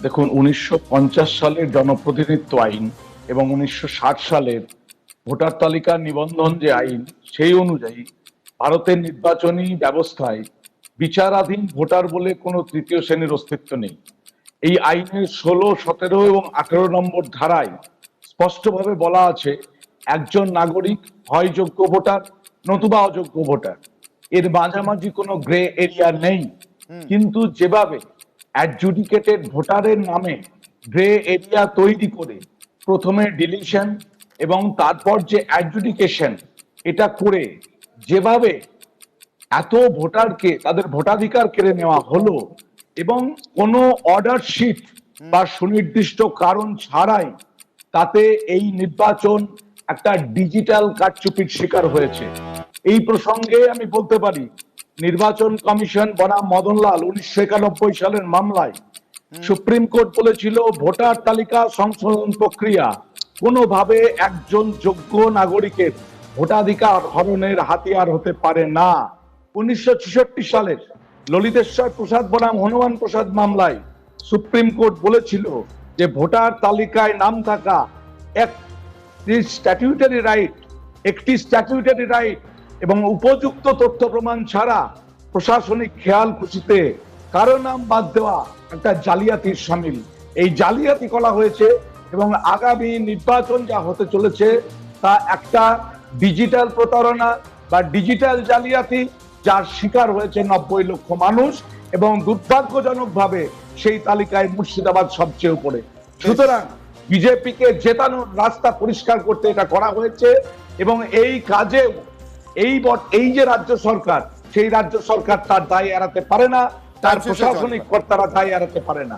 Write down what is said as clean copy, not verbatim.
দেখুন ১৯৫০ সালের জনপ্রতিনিধিত্ব আইন এবং ১৯৬০ সালের ভোটার তালিকা নিবন্ধন যে আইন, সেই অনুযায়ী ভারতের নির্বাচনী ব্যবস্থায় বিচারাধীন ভোটার বলে কোনো তৃতীয় শ্রেণীর অস্তিত্ব নেই। এই আইনের ১৬, ১৭ এবং ১৮ নম্বর ধারায় স্পষ্টভাবে বলা আছে, একজন নাগরিক হয় যোগ্য ভোটার নতুবা অযোগ্য ভোটার, এর মাঝামাঝি কোনো গ্রে এরিয়া নেই। কিন্তু যেভাবে অ্যাডজুডিকেটেড ভোটারের নামে গ্রে এরিয়া তৈরি করে প্রথমে ডিলিশন এবং তারপর যে অ্যাডজুডিকেশন, এটা করে যেভাবে এত ভোটারকে তাদের ভোটাধিকার কেড়ে নেওয়া হলো এবং কোনো অর্ডার শিট বা সুনির্দিষ্ট কারণ ছাড়াই তাতে এই নির্বাচন একটা ডিজিটাল কারচুপির শিকার হয়েছে। এই প্রসঙ্গে আমি বলতে পারি, নির্বাচন কমিশন বনাম মদনলাল ১৯৯১ সালের মামলায় সুপ্রিম কোর্ট বলেছিল, ভোটার তালিকা সংশোধন প্রক্রিয়া কোনোভাবে একজন যোগ্য নাগরিকের ভোটাধিকার হরণের হাতিয়ার হতে পারে না। ১৯৬৬ সালের ললিতেশ্বর প্রসাদ বনাম হনুমান প্রসাদ মামলায় সুপ্রিম কোর্ট বলেছিল যে ভোটার তালিকায় নাম থাকা একটি স্ট্যাটিউটারি রাইট এবং উপযুক্ত তথ্য প্রমাণ ছাড়া প্রশাসনিক খেয়াল খুশিতে কারো নাম বাদ দেওয়া একটা জালিয়াতির শামিল। এই জালিয়াতি করা হয়েছে এবং আগামী নির্বাচন যা হতে চলেছে তা একটা ডিজিটাল প্রতারণা বা ডিজিটাল জালিয়াতি, যার শিকার হয়েছে ৯০ লক্ষ মানুষ এবং দুর্ভাগ্যজনকভাবে সেই তালিকায় মুর্শিদাবাদ সবচেয়ে উপরে। সুতরাং বিজেপিকে জেতানোর রাস্তা পরিষ্কার করতে এটা করা হয়েছে এবং এই কাজে এই যে রাজ্য সরকার, সেই রাজ্য সরকার তার দায় এড়াতে পারে না, তার প্রশাসনিক কর্তারা দায় এড়াতে পারে না।